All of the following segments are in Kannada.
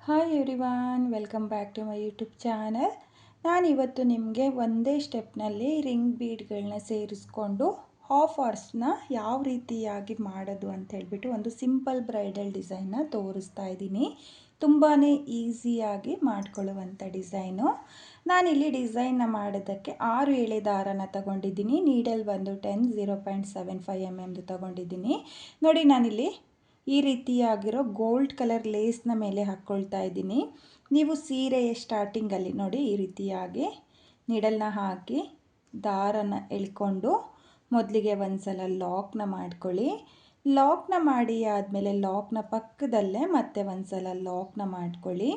Hi everyone, welcome back to my YouTube channel. ನಾನಿವತ್ತು ನಿಮಗೆ ಒಂದೇ ಸ್ಟೆಪ್ನಲ್ಲಿ ರಿಂಗ್ ಬೀಡ್ಗಳನ್ನ ಸೇರಿಸ್ಕೊಂಡು ಹಾಫ್ ಹಾರ್ಸ್ನ ಯಾವ ರೀತಿಯಾಗಿ ಮಾಡೋದು ಅಂತ ಹೇಳ್ಬಿಟ್ಟು ಒಂದು ಸಿಂಪಲ್ ಬ್ರೈಡಲ್ ಡಿಸೈನ್ನ ತೋರಿಸ್ತಾ ಇದ್ದೀನಿ. ತುಂಬಾ ಈಸಿಯಾಗಿ ಮಾಡ್ಕೊಳ್ಳುವಂಥ ಡಿಸೈನು. ನಾನಿಲ್ಲಿ ಡಿಸೈನ್ನ ಮಾಡೋದಕ್ಕೆ 6 ಎಳೆ ದಾರನ ತಗೊಂಡಿದ್ದೀನಿ. ನೀಡಲ್ ಬಂದು 0.75 mm ತಗೊಂಡಿದ್ದೀನಿ. ನೋಡಿ, ನಾನಿಲ್ಲಿ ಈ ರೀತಿಯಾಗಿರೋ ಗೋಲ್ಡ್ ಕಲರ್ ಲೇಸ್ನ ಮೇಲೆ ಹಾಕ್ಕೊಳ್ತಾ ಇದ್ದೀನಿ. ನೀವು ಸೀರೆಯ ಸ್ಟಾರ್ಟಿಂಗಲ್ಲಿ ನೋಡಿ ಈ ರೀತಿಯಾಗಿ ನಿಡಲ್ನ ಹಾಕಿ ದಾರನ ಎಳ್ಕೊಂಡು ಮೊದಲಿಗೆ ಒಂದು ಸಲ ಲಾಕ್ನ ಮಾಡ್ಕೊಳ್ಳಿ. ಲಾಕ್ನ ಮಾಡಿ ಆದಮೇಲೆ ಲಾಕ್ನ ಪಕ್ಕದಲ್ಲೇ ಮತ್ತೆ ಒಂದು ಸಲ ಲಾಕ್ನ ಮಾಡ್ಕೊಳ್ಳಿ.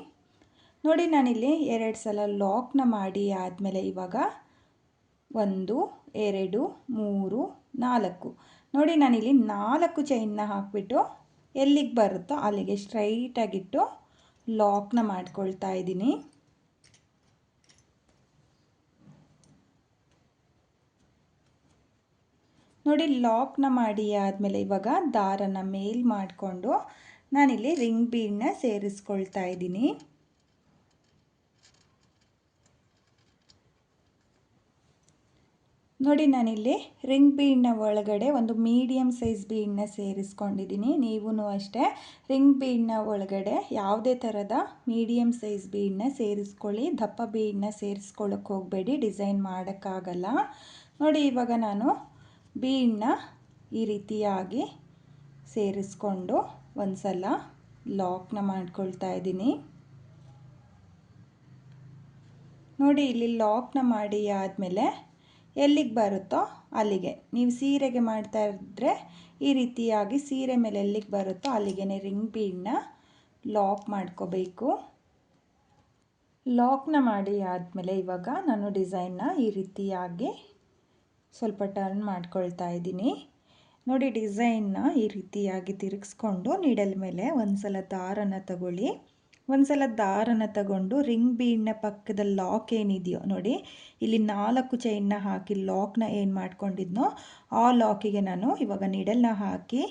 ನೋಡಿ, ನಾನಿಲ್ಲಿ 2 ಸಲ ಲಾಕ್ನ ಮಾಡಿ ಆದಮೇಲೆ ಇವಾಗ 1 2 3 4 ನೋಡಿ, ನಾನಿಲ್ಲಿ 4 ಚೈನ್ನ ಹಾಕಿಬಿಟ್ಟು ಎಲ್ಲಿಗೆ ಬರುತ್ತೋ ಅಲ್ಲಿಗೆ ಸ್ಟ್ರೈಟಾಗಿಟ್ಟು ಲಾಕ್ನ ಮಾಡ್ಕೊಳ್ತಾ ಇದ್ದೀನಿ. ನೋಡಿ, ಲಾಕ್ನ ಮಾಡಿ ಆದಮೇಲೆ ಇವಾಗ ದಾರನ ಮೇಲ್ ಮಾಡಿಕೊಂಡು ನಾನಿಲ್ಲಿ ರಿಂಗ್ ಬೀಡ್ನ ಸೇರಿಸ್ಕೊಳ್ತಾ ಇದ್ದೀನಿ. ನೋಡಿ, ನಾನಿಲ್ಲಿ ರಿಂಗ್ ಬೀಡ್ನ ಒಳಗಡೆ ಒಂದು ಮೀಡಿಯಮ್ ಸೈಜ್ ಬೀಡ್ನ ಸೇರಿಸ್ಕೊಂಡಿದ್ದೀನಿ. ನೀವೂ ಅಷ್ಟೇ ರಿಂಗ್ ಬೀಡ್ನ ಒಳಗಡೆ ಯಾವುದೇ ಥರದ ಮೀಡಿಯಮ್ ಸೈಜ್ ಬೀಡ್ನ ಸೇರಿಸ್ಕೊಳ್ಳಿ. ದಪ್ಪ ಬೀಡ್ನ ಸೇರಿಸ್ಕೊಳ್ಳೋಕೆ ಹೋಗಬೇಡಿ, ಡಿಸೈನ್ ಮಾಡೋಕ್ಕಾಗಲ್ಲ. ನೋಡಿ, ಇವಾಗ ನಾನು ಬೀಡ್ನ ಈ ರೀತಿಯಾಗಿ ಸೇರಿಸ್ಕೊಂಡು ಒಂದು ಸಲ ಲಾಕ್ನ ಮಾಡ್ಕೊಳ್ತಾ ಇದ್ದೀನಿ. ನೋಡಿ, ಇಲ್ಲಿ ಲಾಕ್ನ ಮಾಡಿ ಆದಮೇಲೆ ಎಲ್ಲಿಗೆ ಬರುತ್ತೋ ಅಲ್ಲಿಗೆ, ನೀವು ಸೀರೆಗೆ ಮಾಡ್ತಾ ಇದ್ದರೆ ಈ ರೀತಿಯಾಗಿ ಸೀರೆ ಮೇಲೆ ಎಲ್ಲಿಗೆ ಬರುತ್ತೋ ಅಲ್ಲಿಗೆ ರಿಂಗ್ ಬೀಡ್ನ ಲಾಕ್ ಮಾಡ್ಕೋಬೇಕು. ಲಾಕ್ನ ಮಾಡಿ ಆದಮೇಲೆ ಇವಾಗ ನಾನು ಡಿಸೈನ್ನ ಈ ರೀತಿಯಾಗಿ ಸ್ವಲ್ಪ ಟರ್ನ್ ಮಾಡ್ಕೊಳ್ತಾ ಇದ್ದೀನಿ. ನೋಡಿ, ಡಿಸೈನ್ನ ಈ ರೀತಿಯಾಗಿ ತಿರುಗಿಸ್ಕೊಂಡು ನೀಡಲ್ ಮೇಲೆ ಒಂದು ಸಲ ದಾರನ ತಗೊಳ್ಳಿ. ಒಂದು ಸಲ ದಾರನ ತಗೊಂಡು ರಿಂಗ್ ಬೀಡ್ನ ಪಕ್ಕದ ಲಾಕ್ ಏನಿದೆಯೋ ನೋಡಿ, ಇಲ್ಲಿ 4 ಚೈನ್ನ ಹಾಕಿ ಲಾಕ್ನ ಏನು ಮಾಡ್ಕೊಂಡಿದ್ನೋ ಆ ಲಾಕಿಗೆ ನಾನು ಇವಾಗ ನೀಡಲ್ನ ಹಾಕಿ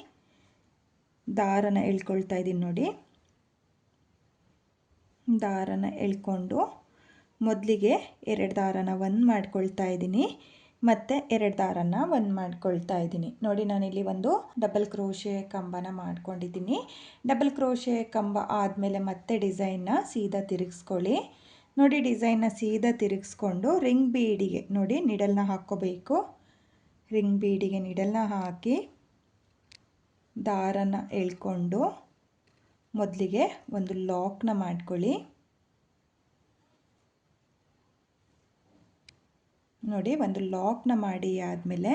ದಾರನ ಎಳ್ಕೊಳ್ತಾ ಇದ್ದೀನಿ. ನೋಡಿ, ದಾರನ ಎಳ್ಕೊಂಡು ಮೊದಲಿಗೆ 2 ದಾರನ ಒಂದು ಮಾಡ್ಕೊಳ್ತಾ ಇದ್ದೀನಿ, ಮತ್ತು 2 ದಾರನ ಒಂದು ಮಾಡ್ಕೊಳ್ತಾ ಇದ್ದೀನಿ. ನೋಡಿ, ನಾನಿಲ್ಲಿ ಒಂದು ಡಬಲ್ ಕ್ರೋಶೆ ಕಂಬನ ಮಾಡ್ಕೊಂಡಿದ್ದೀನಿ. ಡಬಲ್ ಕ್ರೋಶೆ ಕಂಬ ಆದಮೇಲೆ ಮತ್ತೆ ಡಿಸೈನ್ನ ಸೀದಾ ತಿರುಗಿಸ್ಕೊಳ್ಳಿ. ನೋಡಿ, ಡಿಸೈನ್ನ ಸೀದಾ ತಿರುಗಿಸ್ಕೊಂಡು ರಿಂಗ್ ಬೀಡಿಗೆ ನೋಡಿ ನಿಡಲ್ನ ಹಾಕ್ಕೋಬೇಕು. ರಿಂಗ್ ಬೀಡಿಗೆ ನಿಡಲ್ನ ಹಾಕಿ ದಾರನ ಎಳ್ಕೊಂಡು ಮೊದಲಿಗೆ ಒಂದು ಲಾಕ್ನ ಮಾಡ್ಕೊಳ್ಳಿ. ನೋಡಿ, ಒಂದು ಲಾಕ್ನ ಮಾಡಿ ಆದಮೇಲೆ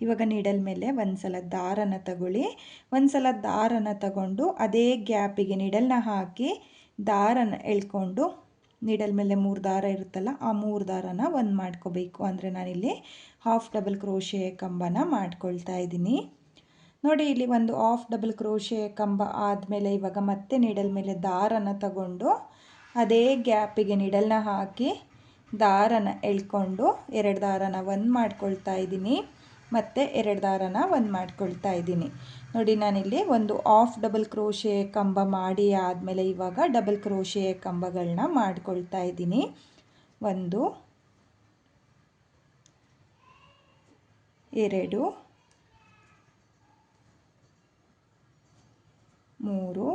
ಇವಾಗ ನೀಡಲ್ ಮೇಲೆ ಒಂದು ಸಲ ದಾರನ ತಗೊಳ್ಳಿ. ಒಂದು ಸಲ ದಾರನ ತಗೊಂಡು ಅದೇ ಗ್ಯಾಪಿಗೆ ನೀಡಲ್ನ ಹಾಕಿ ದಾರನ ಎಳ್ಕೊಂಡು ನೀಡಲ್ ಮೇಲೆ 3 ದಾರ ಇರುತ್ತಲ್ಲ ಆ 3 ದಾರನ ಒಂದು ಮಾಡ್ಕೋಬೇಕು. ಅಂದರೆ ನಾನಿಲ್ಲಿ ಹಾಫ್ ಡಬಲ್ ಕ್ರೋಶೆ ಕಂಬನ ಮಾಡ್ಕೊಳ್ತಾ ಇದ್ದೀನಿ. ನೋಡಿ, ಇಲ್ಲಿ ಒಂದು ಹಾಫ್ ಡಬಲ್ ಕ್ರೋಶೆ ಕಂಬ ಆದಮೇಲೆ ಇವಾಗ ಮತ್ತೆ ನೀಡಲ್ ಮೇಲೆ ದಾರನ ತಗೊಂಡು ಅದೇ ಗ್ಯಾಪಿಗೆ ನೀಡಲ್ನ ಹಾಕಿ ದಾರನ ಎಳ್ಕೊಂಡು 2 ದಾರನ ಒಂದು ಮಾಡ್ಕೊಳ್ತಾ ಇದ್ದೀನಿ, ಮತ್ತು 2 ದಾರನ ಒಂದು ಮಾಡ್ಕೊಳ್ತಾ ಇದ್ದೀನಿ. ನೋಡಿ, ನಾನಿಲ್ಲಿ ಒಂದು ಹಾಫ್ ಡಬಲ್ ಕ್ರೋಶೆ ಕಂಬ ಮಾಡಿ ಆದಮೇಲೆ ಇವಾಗ ಡಬಲ್ ಕ್ರೋಶೆ ಕಂಬಗಳನ್ನ ಮಾಡ್ಕೊಳ್ತಾ ಇದ್ದೀನಿ. 1 2 3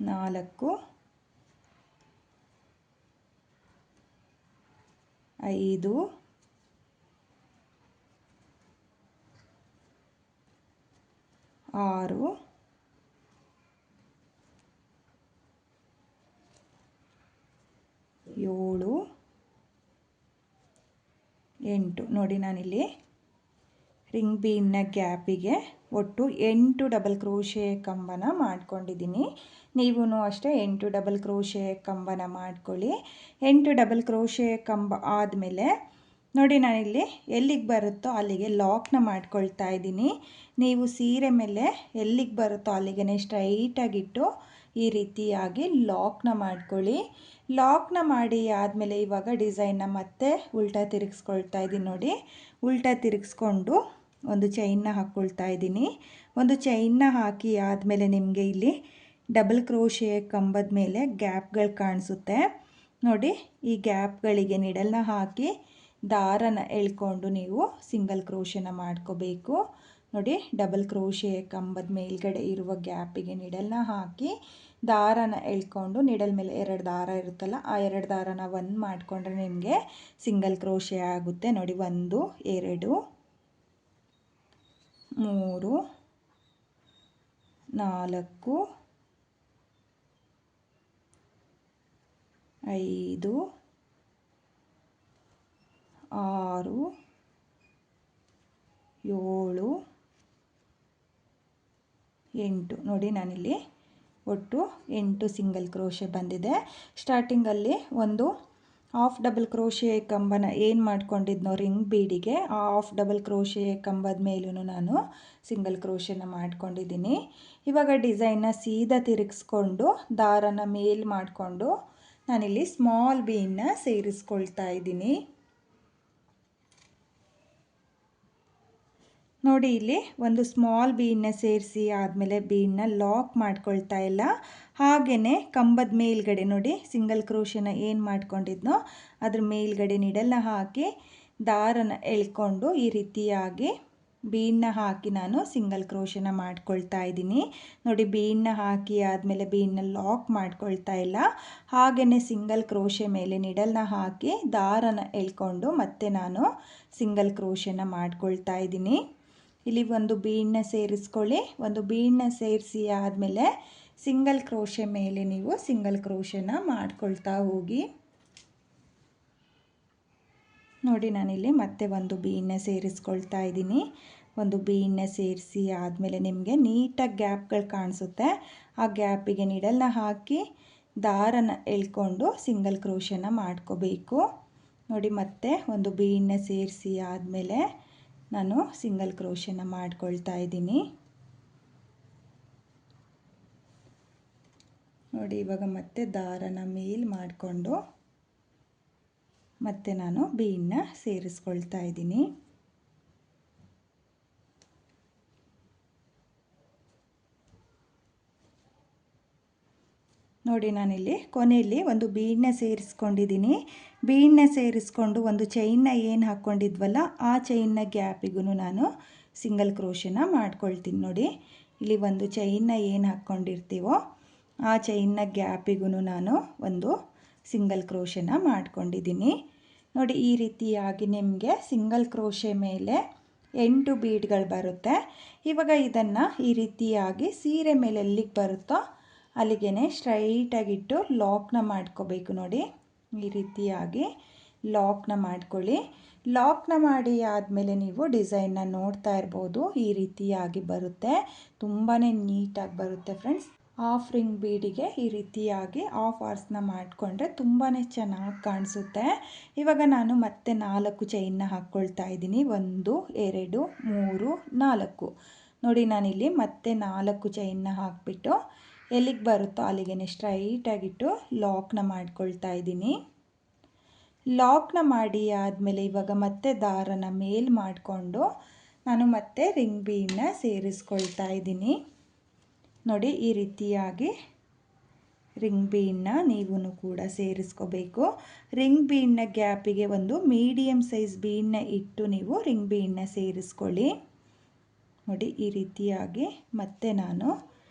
4 5 6 7 8 ನೋಡಿ, ನಾನಿಲ್ಲಿ ರಿಂಗ್ ಬೀಡ್ನ ಗ್ಯಾಪಿಗೆ ಒಟ್ಟು 8 ಡಬಲ್ ಕ್ರೋಶೆ ಕಂಬನ ಮಾಡ್ಕೊಂಡಿದ್ದೀನಿ. ನೀವೂ ಅಷ್ಟೇ 8 ಡಬಲ್ ಕ್ರೋಶೆ ಕಂಬನ ಮಾಡ್ಕೊಳ್ಳಿ. 8 ಡಬಲ್ ಕ್ರೋಶೆ ಕಂಬ ಆದಮೇಲೆ ನೋಡಿ, ನಾನಿಲ್ಲಿ ಎಲ್ಲಿಗೆ ಬರುತ್ತೋ ಅಲ್ಲಿಗೆ ಲಾಕ್ನ ಮಾಡ್ಕೊಳ್ತಾ ಇದ್ದೀನಿ. ನೀವು ಸೀರೆ ಮೇಲೆ ಎಲ್ಲಿಗೆ ಬರುತ್ತೋ ಅಲ್ಲಿಗೆ ಸ್ಟ್ರೈಟಾಗಿಟ್ಟು ಈ ರೀತಿಯಾಗಿ ಲಾಕ್ನ ಮಾಡ್ಕೊಳ್ಳಿ. ಲಾಕ್ನ ಮಾಡಿ ಆದಮೇಲೆ ಇವಾಗ ಡಿಸೈನ್ನ ಮತ್ತೆ ಉಲ್ಟಾ ತಿರುಗಿಸ್ಕೊಳ್ತಾ ಇದ್ದೀನಿ. ನೋಡಿ, ಉಲ್ಟಾ ತಿರುಗಿಸ್ಕೊಂಡು ಒಂದು ಚೈನ್ನ ಹಾಕ್ಕೊಳ್ತಾ ಇದ್ದೀನಿ. ಒಂದು ಚೈನ್ನ ಹಾಕಿ ಆದಮೇಲೆ ನಿಮಗೆ ಇಲ್ಲಿ ಡಬಲ್ ಕ್ರೋಶೆ ಕಂಬದ ಮೇಲೆ ಗ್ಯಾಪ್ಗಳು ಕಾಣಿಸುತ್ತೆ ನೋಡಿ. ಈ ಗ್ಯಾಪ್ಗಳಿಗೆ ನೀಡಲ್ನ ಹಾಕಿ ದಾರನ ಎಳ್ಕೊಂಡು ನೀವು ಸಿಂಗಲ್ ಕ್ರೋಶೆನ ಮಾಡ್ಕೋಬೇಕು ನೋಡಿ. ಡಬಲ್ ಕ್ರೋಶೆ ಕಂಬದ ಮೇಲ್ಗಡೆ ಇರುವ ಗ್ಯಾಪಿಗೆ ನೀಡಲ್ನ ಹಾಕಿ ದಾರನ ಎಳ್ಕೊಂಡು ನೀಡಲ್ ಮೇಲೆ 2 ದಾರ ಇರುತ್ತಲ್ಲ, ಆ 2 ದಾರನ ಒಂದು ಮಾಡಿಕೊಂಡ್ರೆ ನಿಮಗೆ ಸಿಂಗಲ್ ಕ್ರೋಶೆ ಆಗುತ್ತೆ ನೋಡಿ. 1 2 3 4 5 6 7 8 ನೋಡಿ. ನಾನಿಲ್ಲಿ ಒಟ್ಟು 8 ಸಿಂಗಲ್ ಕ್ರೋಶೆ ಬಂದಿದೆ. ಸ್ಟಾರ್ಟಿಂಗಲ್ಲಿ ಒಂದು ಹಾಫ್ ಡಬಲ್ ಕ್ರೋಶೆ ಕಂಬನ ಏನು ಮಾಡ್ಕೊಂಡಿದ್ನೋ ರಿಂಗ್ ಬೀಡಿಗೆ, ಆ ಹಾಫ್ ಡಬಲ್ ಕ್ರೋಶೆ ಕಂಬದ ಮೇಲೂ ನಾನು ಸಿಂಗಲ್ ಕ್ರೋಶೆನ ಮಾಡ್ಕೊಂಡಿದ್ದೀನಿ. ಇವಾಗ ಡಿಸೈನ್ನ ಸೀದಾ ತಿರುಗಿಸ್ಕೊಂಡು ದಾರನ ಮೇಲ್ ಮಾಡಿಕೊಂಡು ನಾನಿಲ್ಲಿ ಸ್ಮಾಲ್ ಬೀನ್ನ ಸೇರಿಸ್ಕೊಳ್ತಾ ಇದ್ದೀನಿ ನೋಡಿ. ಇಲ್ಲಿ ಒಂದು ಸ್ಮಾಲ್ ಬೀನ್ನ ಸೇರಿಸಿ ಆದಮೇಲೆ ಬೀನ್ನ ಲಾಕ್ ಮಾಡ್ಕೊಳ್ತಾ ಇಲ್ಲ, ಹಾಗೆಯೇ ಕಂಬದ ಮೇಲ್ಗಡೆ ನೋಡಿ ಸಿಂಗಲ್ ಕ್ರೋಶೆನ ಏನು ಮಾಡ್ಕೊಂಡಿದ್ನೋ ಅದ್ರ ಮೇಲ್ಗಡೆ ನೀಡಲ್ನ ಹಾಕಿ ದಾರನ ಎಳ್ಕೊಂಡು ಈ ರೀತಿಯಾಗಿ ಬೀನ್ನ ಹಾಕಿ ನಾನು ಸಿಂಗಲ್ ಕ್ರೋಶೆನ ಮಾಡ್ಕೊಳ್ತಾ ಇದ್ದೀನಿ ನೋಡಿ. ಬೀನ್ನ ಹಾಕಿ ಆದಮೇಲೆ ಬೀನ್ನ ಲಾಕ್ ಮಾಡ್ಕೊಳ್ತಾ ಇಲ್ಲ, ಹಾಗೆಯೇ ಸಿಂಗಲ್ ಕ್ರೋಶೆ ಮೇಲೆ ನೀಡಲ್ನ ಹಾಕಿ ದಾರನ ಎಳ್ಕೊಂಡು ಮತ್ತೆ ನಾನು ಸಿಂಗಲ್ ಕ್ರೋಶೆನ ಮಾಡ್ಕೊಳ್ತಾ ಇದ್ದೀನಿ. ಇಲ್ಲಿ ಒಂದು ಬೀನ್ನ ಸೇರಿಸ್ಕೊಳ್ಳಿ. ಒಂದು ಬೀನ್ನ ಸೇರಿಸಿ ಆದಮೇಲೆ ಸಿಂಗಲ್ ಕ್ರೋಶೆ ಮೇಲೆ ನೀವು ಸಿಂಗಲ್ ಕ್ರೋಶೆನ ಮಾಡ್ಕೊಳ್ತಾ ಹೋಗಿ ನೋಡಿ. ನಾನಿಲ್ಲಿ ಮತ್ತೆ ಒಂದು ಬೀನ್ನ ಸೇರಿಸ್ಕೊಳ್ತಾ ಇದ್ದೀನಿ. ಒಂದು ಬೀನ್ನ ಸೇರಿಸಿ ಆದಮೇಲೆ ನಿಮಗೆ ನೀಟಾಗಿ ಗ್ಯಾಪ್ಗಳು ಕಾಣಿಸುತ್ತೆ, ಆ ಗ್ಯಾಪಿಗೆ ನೀಡಲ್ನ ಹಾಕಿ ದಾರನ ಎಳ್ಕೊಂಡು ಸಿಂಗಲ್ ಕ್ರೋಶೆನ ಮಾಡ್ಕೋಬೇಕು ನೋಡಿ. ಮತ್ತೆ ಒಂದು ಬೀನ್ನ ಸೇರಿಸಿ ಆದಮೇಲೆ ನಾನು ಸಿಂಗಲ್ ಕ್ರೋಶೆನ ಮಾಡ್ಕೊಳ್ತಾ ಇದ್ದೀನಿ ನೋಡಿ. ಇವಾಗ ಮತ್ತೆ ದಾರನ ಮೇಲ್ ಮಾಡಿಕೊಂಡು ಮತ್ತೆ ನಾನು ಬೀನ್ನ ಸೇರಿಸ್ಕೊಳ್ತಾ ಇದ್ದೀನಿ ನೋಡಿ. ನಾನಿಲ್ಲಿ ಕೊನೆಯಲ್ಲಿ ಒಂದು ಬೀಡನ್ನ ಸೇರಿಸ್ಕೊಂಡಿದ್ದೀನಿ. ಬೀಡನ್ನ ಸೇರಿಸ್ಕೊಂಡು ಒಂದು ಚೈನ್ನ ಏನು ಹಾಕ್ಕೊಂಡಿದ್ವಲ್ಲ ಆ ಚೈನ್ನ ಗ್ಯಾಪಿಗೂ ನಾನು ಸಿಂಗಲ್ ಕ್ರೋಶೆನ ಮಾಡ್ಕೊಳ್ತೀನಿ ನೋಡಿ. ಇಲ್ಲಿ ಒಂದು ಚೈನ್ನ ಏನು ಹಾಕ್ಕೊಂಡಿರ್ತೀವೋ ಆ ಚೈನ್ನ ಗ್ಯಾಪಿಗೂ ನಾನು ಒಂದು ಸಿಂಗಲ್ ಕ್ರೋಶೆನ ಮಾಡ್ಕೊಂಡಿದ್ದೀನಿ ನೋಡಿ. ಈ ರೀತಿಯಾಗಿ ನಿಮಗೆ ಸಿಂಗಲ್ ಕ್ರೋಶೆ ಮೇಲೆ 8 ಬೀಡ್ಗಳು ಬರುತ್ತೆ. ಇವಾಗ ಇದನ್ನು ಈ ರೀತಿಯಾಗಿ ಸೀರೆ ಮೇಲೆ ಎಲ್ಲಿಗೆ ಬರುತ್ತೋ ಅಲ್ಲಿಗೆ ಸ್ಟ್ರೈಟಾಗಿಟ್ಟು ಲಾಕ್ನ ಮಾಡ್ಕೋಬೇಕು ನೋಡಿ. ಈ ರೀತಿಯಾಗಿ ಲಾಕ್ನ ಮಾಡ್ಕೊಳ್ಳಿ. ಲಾಕ್ನ ಮಾಡಿ ಆದಮೇಲೆ ನೀವು ಡಿಸೈನ್ನ ನೋಡ್ತಾ ಇರ್ಬೋದು, ಈ ರೀತಿಯಾಗಿ ಬರುತ್ತೆ. ತುಂಬಾ ನೀಟಾಗಿ ಬರುತ್ತೆ ಫ್ರೆಂಡ್ಸ್. ಹಾಫ್ ರಿಂಗ್ ಬೀಡಿಗೆ ಈ ರೀತಿಯಾಗಿ ಹಾಫ್ ಆರ್ಸ್ನ ಮಾಡಿಕೊಂಡ್ರೆ ತುಂಬಾ ಚೆನ್ನಾಗಿ ಕಾಣಿಸುತ್ತೆ. ಇವಾಗ ನಾನು ಮತ್ತೆ 4 ಚೈನ್ನ ಹಾಕ್ಕೊಳ್ತಾ ಇದ್ದೀನಿ. 1 2 3 4 ನೋಡಿ. ನಾನಿಲ್ಲಿ ಮತ್ತೆ 4 ಚೈನ್ನ ಹಾಕಿಬಿಟ್ಟು ಎಲ್ಲಿಗೆ ಬರುತ್ತೋ ಅಲ್ಲಿಗೆ ಸ್ಟ್ರೈಟಾಗಿಟ್ಟು ಲಾಕ್ನ ಮಾಡ್ಕೊಳ್ತಾ ಇದ್ದೀನಿ. ಲಾಕ್ನ ಮಾಡಿ ಆದಮೇಲೆ ಇವಾಗ ಮತ್ತೆ ದಾರನ ಮೇಲ್ ಮಾಡಿಕೊಂಡು ನಾನು ಮತ್ತೆ ರಿಂಗ್ ಬೀನ್ನ ಸೇರಿಸ್ಕೊಳ್ತಾ ಇದ್ದೀನಿ ನೋಡಿ. ಈ ರೀತಿಯಾಗಿ ರಿಂಗ್ ಬೀನ್ನ ನೀವು ಕೂಡ ಸೇರಿಸ್ಕೋಬೇಕು. ರಿಂಗ್ ಬೀನ್ನ ಗ್ಯಾಪಿಗೆ ಒಂದು ಮೀಡಿಯಮ್ ಸೈಜ್ ಬೀನ್ನ ಇಟ್ಟು ನೀವು ರಿಂಗ್ ಬೀನ್ನ ಸೇರಿಸ್ಕೊಳ್ಳಿ ನೋಡಿ. ಈ ರೀತಿಯಾಗಿ ಮತ್ತೆ ನಾನು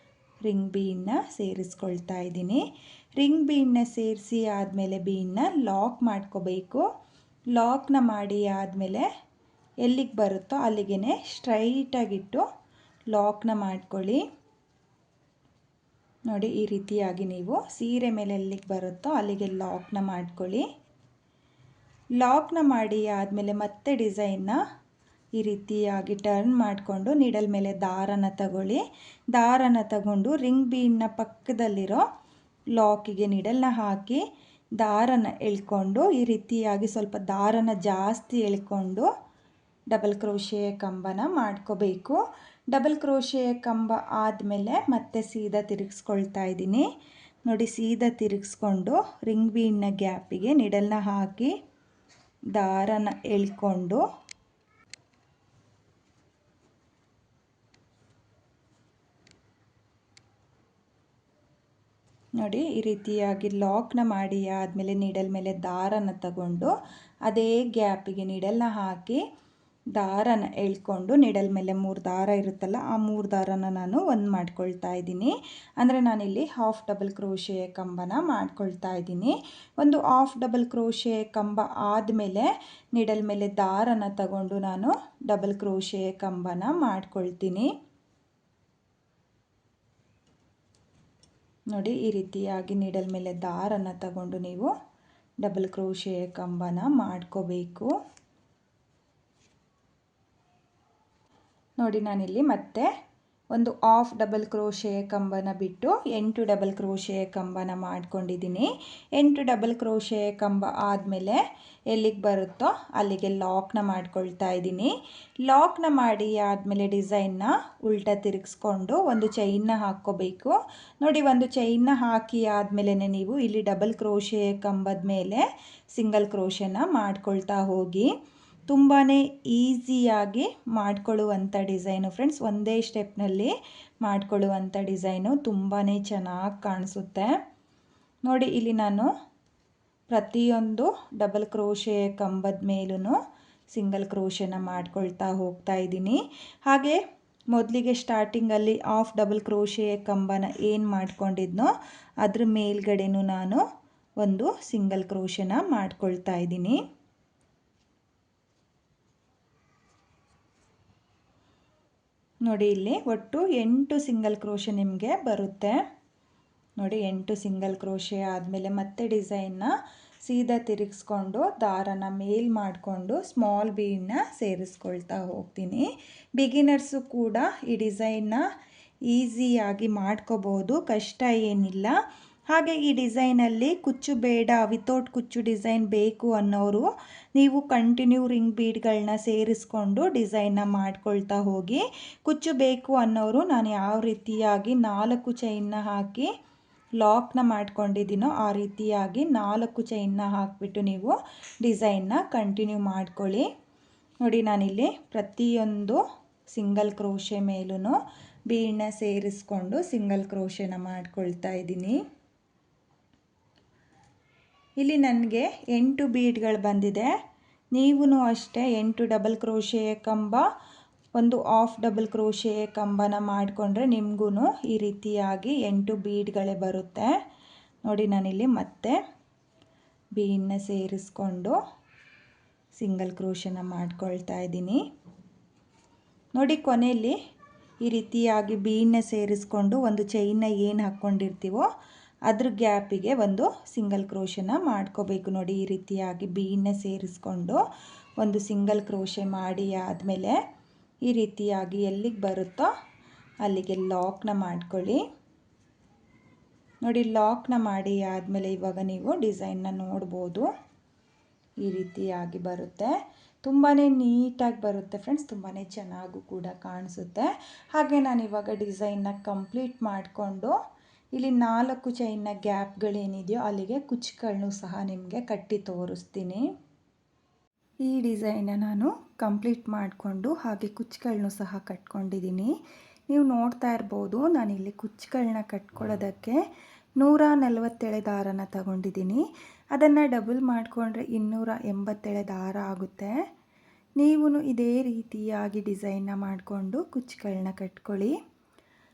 ರಿಂಗ್ ಬೀನ್ನ ಸೇರಿಸ್ಕೊಳ್ತಾ ಇದ್ದೀನಿ. ರಿಂಗ್ ಬೀನ್ನ ಸೇರಿಸಿ ಆದಮೇಲೆ ಬೀನ್ನ ಲಾಕ್ ಮಾಡ್ಕೋಬೇಕು. ಲಾಕ್ನ ಮಾಡಿ ಆದಮೇಲೆ ಎಲ್ಲಿಗೆ ಬರುತ್ತೋ ಅಲ್ಲಿಗೆ ಸ್ಟ್ರೈಟಾಗಿಟ್ಟು ಲಾಕ್ನ ಮಾಡ್ಕೊಳ್ಳಿ ನೋಡಿ. ಈ ರೀತಿಯಾಗಿ ನೀವು ಸೀರೆ ಮೇಲೆ ಎಲ್ಲಿಗೆ ಬರುತ್ತೋ ಅಲ್ಲಿಗೆ ಲಾಕ್ನ ಮಾಡ್ಕೊಳ್ಳಿ. ಲಾಕ್ನ ಮಾಡಿ ಆದಮೇಲೆ ಮತ್ತೆ ಡಿಸೈನ್ನ ಈ ರೀತಿಯಾಗಿ ಟರ್ನ್ ಮಾಡಿಕೊಂಡು ನೀಡಲ್ ಮೇಲೆ ದಾರನ ತಗೊಳ್ಳಿ. ದಾರನ ತಗೊಂಡು ರಿಂಗ್ ಬೀನ್ನ ಪಕ್ಕದಲ್ಲಿರೋ ಲಾಕಿಗೆ ನೀಡಲ್ನ ಹಾಕಿ ದಾರನ ಎಳ್ಕೊಂಡು ಈ ರೀತಿಯಾಗಿ ಸ್ವಲ್ಪ ದಾರನ ಜಾಸ್ತಿ ಎಳ್ಕೊಂಡು ಡಬಲ್ ಕ್ರೋಶೆಯ ಕಂಬನ ಮಾಡ್ಕೋಬೇಕು. ಡಬಲ್ ಕ್ರೋಶೆಯ ಕಂಬ ಆದಮೇಲೆ ಮತ್ತೆ ಸೀದಾ ತಿರುಗಿಸ್ಕೊಳ್ತಾ ಇದ್ದೀನಿ ನೋಡಿ. ಸೀದಾ ತಿರುಗಿಸ್ಕೊಂಡು ರಿಂಗ್ ಬೀನ್ನ ಗ್ಯಾಪಿಗೆ ನೀಡಲ್ನ ಹಾಕಿ ದಾರನ ಎಳ್ಕೊಂಡು ನೋಡಿ ಈ ರೀತಿಯಾಗಿ ಲಾಕ್ನ ಮಾಡಿ ಆದಮೇಲೆ ನೀಡಲ್ ಮೇಲೆ ದಾರನ ತಗೊಂಡು ಅದೇ ಗ್ಯಾಪಿಗೆ ನೀಡಲ್ನ ಹಾಕಿ ದಾರನ ಎಳ್ಕೊಂಡು ನೀಡಲ್ ಮೇಲೆ 3 ದಾರ ಇರುತ್ತಲ್ಲ ಆ 3 ದಾರನ ನಾನು ಒಂದು ಮಾಡ್ಕೊಳ್ತಾ ಇದ್ದೀನಿ. ಅಂದರೆ ನಾನಿಲ್ಲಿ ಹಾಫ್ ಡಬಲ್ ಕ್ರೋಶೆ ಕಂಬನ ಮಾಡ್ಕೊಳ್ತಾ ಇದ್ದೀನಿ. ಒಂದು ಹಾಫ್ ಡಬಲ್ ಕ್ರೋಶೆ ಕಂಬ ಆದಮೇಲೆ ನೀಡಲ್ ಮೇಲೆ ದಾರನ ತಗೊಂಡು ನಾನು ಡಬಲ್ ಕ್ರೋಶೆ ಕಂಬನ ಮಾಡ್ಕೊಳ್ತೀನಿ. ನೋಡಿ ಈ ರೀತಿಯಾಗಿ ನೀಡಲ್ ಮೇಲೆ ದಾರನ ತಗೊಂಡು ನೀವು ಡಬಲ್ ಕ್ರೋಶೆ ಕಂಬನ ಮಾಡ್ಕೋಬೇಕು. ನೋಡಿ ನಾನಿಲ್ಲಿ ಮತ್ತೆ ಒಂದು ಹಾಫ್ ಡಬಲ್ ಕ್ರೋಶೆ ಕಂಬನ ಬಿಟ್ಟು 8 ಡಬಲ್ ಕ್ರೋಶೆ ಕಂಬನ ಮಾಡ್ಕೊಂಡಿದ್ದೀನಿ. 8 ಡಬಲ್ ಕ್ರೋಶೆ ಕಂಬ ಆದಮೇಲೆ ಎಲ್ಲಿಗೆ ಬರುತ್ತೋ ಅಲ್ಲಿಗೆ ಲಾಕ್ನ ಮಾಡ್ಕೊಳ್ತಾ ಇದ್ದೀನಿ. ಲಾಕ್ನ ಮಾಡಿ ಆದಮೇಲೆ ಡಿಸೈನ್ನ ಉಲ್ಟಾ ತಿರುಗಿಸ್ಕೊಂಡು ಒಂದು ಚೈನ್ನ ಹಾಕ್ಕೋಬೇಕು. ನೋಡಿ ಒಂದು ಚೈನ್ನ ಹಾಕಿ ಆದಮೇಲೆ ನೀವು ಇಲ್ಲಿ ಡಬಲ್ ಕ್ರೋಶೆ ಕಂಬದ ಮೇಲೆ ಸಿಂಗಲ್ ಕ್ರೋಶೆನ ಮಾಡ್ಕೊಳ್ತಾ ಹೋಗಿ. ತುಂಬಾ ಈಸಿಯಾಗಿ ಮಾಡ್ಕೊಳ್ಳುವಂಥ ಡಿಸೈನು ಫ್ರೆಂಡ್ಸ್. ಒಂದೇ ಸ್ಟೆಪ್ನಲ್ಲಿ ಮಾಡ್ಕೊಳ್ಳುವಂಥ ಡಿಸೈನು ತುಂಬಾ ಚೆನ್ನಾಗಿ ಕಾಣಿಸುತ್ತೆ. ನೋಡಿ ಇಲ್ಲಿ ನಾನು ಪ್ರತಿಯೊಂದು ಡಬಲ್ ಕ್ರೋಶೆ ಕಂಬದ ಮೇಲೂ ಸಿಂಗಲ್ ಕ್ರೋಶೆನ ಮಾಡ್ಕೊಳ್ತಾ ಹೋಗ್ತಾ ಇದ್ದೀನಿ. ಹಾಗೆ ಮೊದಲಿಗೆ ಸ್ಟಾರ್ಟಿಂಗಲ್ಲಿ ಹಾಫ್ ಡಬಲ್ ಕ್ರೋಶೆ ಕಂಬನ ಏನು ಮಾಡ್ಕೊಂಡಿದ್ನೋ ಅದ್ರ ಮೇಲ್ಗಡೆನೂ ನಾನು ಒಂದು ಸಿಂಗಲ್ ಕ್ರೋಶೆನ ಮಾಡ್ಕೊಳ್ತಾ ಇದ್ದೀನಿ. ನೋಡಿ ಇಲ್ಲಿ ಒಟ್ಟು 8 ಸಿಂಗಲ್ ಕ್ರೋಶೆ ನಿಮಗೆ ಬರುತ್ತೆ. ನೋಡಿ 8 ಸಿಂಗಲ್ ಕ್ರೋಶೆ ಆದಮೇಲೆ ಮತ್ತೆ ಡಿಸೈನ್ನ ಸೀದಾ ತಿರುಗಿಸ್ಕೊಂಡು ದಾರನ ಮೇಲ್ ಮಾಡಿಕೊಂಡು ಸ್ಮಾಲ್ ಬೀಡನ್ನ ಸೇರಿಸ್ಕೊಳ್ತಾ ಹೋಗ್ತೀನಿ. ಬಿಗಿನರ್ಸು ಕೂಡ ಈ ಡಿಸೈನ್ನ ಈಸಿಯಾಗಿ ಮಾಡ್ಕೋಬೋದು, ಕಷ್ಟ ಏನಿಲ್ಲ. ಹಾಗೆ ಈ ಡಿಸೈನಲ್ಲಿ ಕುಚ್ಚು ಬೇಡ, ವಿತೌಟ್ ಕುಚ್ಚು ಡಿಸೈನ್ ಬೇಕು ಅನ್ನೋರು ನೀವು ಕಂಟಿನ್ಯೂ ರಿಂಗ್ ಬೀಡ್ಗಳನ್ನ ಸೇರಿಸ್ಕೊಂಡು ಡಿಸೈನ್ನ ಮಾಡ್ಕೊಳ್ತಾ ಹೋಗಿ. ಕುಚ್ಚು ಬೇಕು ಅನ್ನೋರು ನಾನು ಯಾವ ರೀತಿಯಾಗಿ 4 ಚೈನ್ನ ಹಾಕಿ ಲಾಕ್ನ ಮಾಡ್ಕೊಂಡಿದ್ದೀನೋ ಆ ರೀತಿಯಾಗಿ 4 ಚೈನ್ನ ಹಾಕಿಬಿಟ್ಟು ನೀವು ಡಿಸೈನ್ನ ಕಂಟಿನ್ಯೂ ಮಾಡ್ಕೊಳ್ಳಿ. ನೋಡಿ ನಾನಿಲ್ಲಿ ಪ್ರತಿಯೊಂದು ಸಿಂಗಲ್ ಕ್ರೋಶೆ ಮೇಲೂ ಬೀಡನ್ನ ಸೇರಿಸ್ಕೊಂಡು ಸಿಂಗಲ್ ಕ್ರೋಶೆನ ಮಾಡ್ಕೊಳ್ತಾ ಇದ್ದೀನಿ. ಇಲ್ಲಿ ನನಗೆ 8 ಬೀಡ್ಗಳು ಬಂದಿದೆ. ನೀವು ಅಷ್ಟೇ 8 ಡಬಲ್ ಕ್ರೋಶೆ ಕಂಬ, ಒಂದು ಹಾಫ್ ಡಬಲ್ ಕ್ರೋಶೆ ಕಂಬನ ಮಾಡಿಕೊಂಡ್ರೆ ನಿಮಗೂ ಈ ರೀತಿಯಾಗಿ 8 ಬೀಡ್ಗಳೇ ಬರುತ್ತೆ. ನೋಡಿ ನಾನಿಲ್ಲಿ ಮತ್ತೆ ಬೀಡನ್ನ ಸೇರಿಸ್ಕೊಂಡು ಸಿಂಗಲ್ ಕ್ರೋಶೆನ ಮಾಡ್ಕೊಳ್ತಾ ಇದ್ದೀನಿ. ನೋಡಿ ಕೊನೆಯಲ್ಲಿ ಈ ರೀತಿಯಾಗಿ ಬೀಡನ್ನ ಸೇರಿಸ್ಕೊಂಡು ಒಂದು ಚೈನ್ನ ಏನು ಹಾಕ್ಕೊಂಡಿರ್ತೀವೋ ಅದ್ರ ಗ್ಯಾಪಿಗೆ ಒಂದು ಸಿಂಗಲ್ ಕ್ರೋಶೆನ ಮಾಡ್ಕೋಬೇಕು. ನೋಡಿ ಈ ರೀತಿಯಾಗಿ ಬೀಡನ್ನ ಸೇರಿಸ್ಕೊಂಡು ಒಂದು ಸಿಂಗಲ್ ಕ್ರೋಶೆ ಮಾಡಿ ಆದಮೇಲೆ ಈ ರೀತಿಯಾಗಿ ಎಲ್ಲಿಗೆ ಬರುತ್ತೋ ಅಲ್ಲಿಗೆ ಲಾಕ್ನ ಮಾಡ್ಕೊಳ್ಳಿ. ನೋಡಿ ಲಾಕ್ನ ಮಾಡಿ ಆದಮೇಲೆ ಇವಾಗ ನೀವು ಡಿಸೈನ್ನ ನೋಡ್ಬೋದು. ಈ ರೀತಿಯಾಗಿ ಬರುತ್ತೆ. ತುಂಬಾ ನೀಟಾಗಿ ಬರುತ್ತೆ ಫ್ರೆಂಡ್ಸ್, ತುಂಬಾ ಚೆನ್ನಾಗೂ ಕೂಡ ಕಾಣಿಸುತ್ತೆ. ಹಾಗೆ ನಾನು ಇವಾಗ ಡಿಸೈನ್ನ ಕಂಪ್ಲೀಟ್ ಮಾಡಿಕೊಂಡು ಇಲ್ಲಿ 4 ಚೈನ್ನ ಗ್ಯಾಪ್ಗಳೇನಿದೆಯೋ ಅಲ್ಲಿಗೆ ಕುಚ್ಚುಗಳನ್ನು ಸಹ ನಿಮಗೆ ಕಟ್ಟಿ ತೋರಿಸ್ತೀನಿ. ಈ ಡಿಸೈನ್ನ ನಾನು ಕಂಪ್ಲೀಟ್ ಮಾಡಿಕೊಂಡು ಹಾಗೆ ಕುಚ್ಚುಗಳನ್ನು ಸಹ ಕಟ್ಕೊಂಡಿದ್ದೀನಿ. ನೀವು ನೋಡ್ತಾ ಇರ್ಬೋದು, ನಾನಿಲ್ಲಿ ಕುಚ್ಚುಗಳನ್ನ ಕಟ್ಕೊಳ್ಳೋದಕ್ಕೆ 147 ದಾರನ ತಗೊಂಡಿದ್ದೀನಿ. ಅದನ್ನು ಡಬಲ್ ಮಾಡಿಕೊಂಡ್ರೆ 287 ದಾರ ಆಗುತ್ತೆ. ನೀವು ಇದೇ ರೀತಿಯಾಗಿ ಡಿಸೈನ್ನ ಮಾಡಿಕೊಂಡು ಕುಚ್ಚುಗಳನ್ನ ಕಟ್ಕೊಳ್ಳಿ.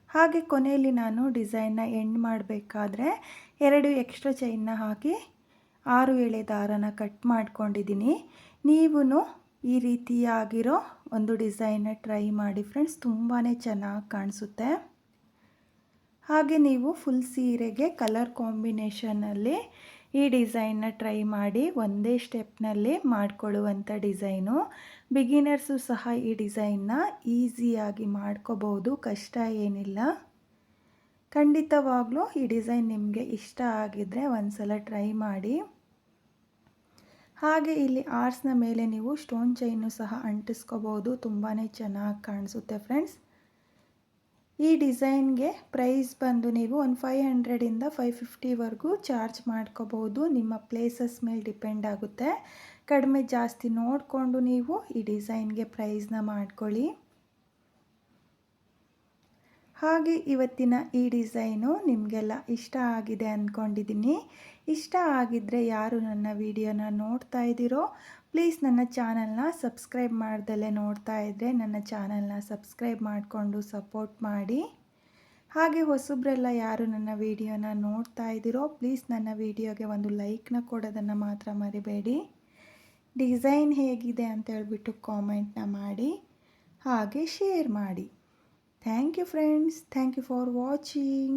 ಹಾಗೆ ಕೊನೆಯಲ್ಲಿ ನಾನು ಡಿಸೈನ್ನ ಎಂಡ್ ಮಾಡಬೇಕಾದ್ರೆ 2 ಎಕ್ಸ್ಟ್ರಾ ಚೈನ್ನ ಹಾಕಿ 6 ಎಳೆ ದಾರನ ಕಟ್ ಮಾಡ್ಕೊಂಡಿದ್ದೀನಿ. ನೀವು ಈ ರೀತಿಯಾಗಿರೋ ಒಂದು ಡಿಸೈನ್ನ ಟ್ರೈ ಮಾಡಿ ಫ್ರೆಂಡ್ಸ್, ತುಂಬಾ ಚೆನ್ನಾಗಿ ಕಾಣಿಸುತ್ತೆ. ಹಾಗೆ ನೀವು ಫುಲ್ ಸೀರೆಗೆ ಕಲರ್ ಕಾಂಬಿನೇಷನಲ್ಲಿ ಈ ಡಿಸೈನ್ನ ಟ್ರೈ ಮಾಡಿ. ಒಂದೇ ಸ್ಟೆಪ್ನಲ್ಲಿ ಮಾಡಿಕೊಳ್ಳುವಂಥ ಡಿಸೈನು. ಬಿಗಿನರ್ಸು ಸಹ ಈ ಡಿಸೈನ್ನ ಈಸಿಯಾಗಿ ಮಾಡ್ಕೋಬೋದು, ಕಷ್ಟ ಏನಿಲ್ಲ. ಖಂಡಿತವಾಗ್ಲೂ ಈ ಡಿಸೈನ್ ನಿಮಗೆ ಇಷ್ಟ ಆಗಿದ್ದರೆ ಒಂದ್ಸಲ ಟ್ರೈ ಮಾಡಿ. ಹಾಗೆ ಇಲ್ಲಿ ಆರ್ಸ್ನ ಮೇಲೆ ನೀವು ಸ್ಟೋನ್ ಚೈನು ಸಹ ಅಂಟಿಸ್ಕೋಬೋದು, ತುಂಬಾ ಚೆನ್ನಾಗಿ ಕಾಣಿಸುತ್ತೆ ಫ್ರೆಂಡ್ಸ್. ಈ ಡಿಸೈನ್ಗೆ ಪ್ರೈಸ್ ಬಂದು ನೀವು ಒಂದು 500ಇಂದ 550ವರೆಗೂ ಚಾರ್ಜ್ ಮಾಡ್ಕೋಬೋದು. ನಿಮ್ಮ ಪ್ಲೇಸಸ್ ಮೇಲೆ ಡಿಪೆಂಡ್ ಆಗುತ್ತೆ. ಕಡಿಮೆ ಜಾಸ್ತಿ ನೋಡಿಕೊಂಡು ನೀವು ಈ ಡಿಸೈನ್ಗೆ ಪ್ರೈಸ್ನ ಮಾಡ್ಕೊಳ್ಳಿ. ಹಾಗೆ ಇವತ್ತಿನ ಈ ಡಿಸೈನು ನಿಮಗೆಲ್ಲ ಇಷ್ಟ ಆಗಿದೆ ಅಂದ್ಕೊಂಡಿದ್ದೀನಿ. ಇಷ್ಟ ಆಗಿದ್ದರೆ ಯಾರು ನನ್ನ ವಿಡಿಯೋನ ನೋಡ್ತಾ ಇದ್ದೀರೋ ಪ್ಲೀಸ್ ನನ್ನ ಚಾನಲ್ನ ಸಬ್ಸ್ಕ್ರೈಬ್ ಮಾಡ್ದಲೇ ನೋಡ್ತಾ ಇದ್ದರೆ ನನ್ನ ಚಾನಲ್ನ ಸಬ್ಸ್ಕ್ರೈಬ್ ಮಾಡಿಕೊಂಡು ಸಪೋರ್ಟ್ ಮಾಡಿ. ಹಾಗೆ ಹೊಸಬ್ರೆಲ್ಲ ಯಾರು ನನ್ನ ವಿಡಿಯೋನ ನೋಡ್ತಾ ಇದ್ದೀರೋ ಪ್ಲೀಸ್ ನನ್ನ ವಿಡಿಯೋಗೆ ಒಂದು ಲೈಕ್ನ ಕೊಡೋದನ್ನು ಮಾತ್ರ ಮರಿಬೇಡಿ. ಡಿಸೈನ್ ಹೇಗಿದೆ ಅಂತ ಹೇಳ್ಬಿಟ್ಟು ಕಾಮೆಂಟ್ನ ಮಾಡಿ, ಹಾಗೆ ಶೇರ್ ಮಾಡಿ. Thank you friends. Thank you for watching.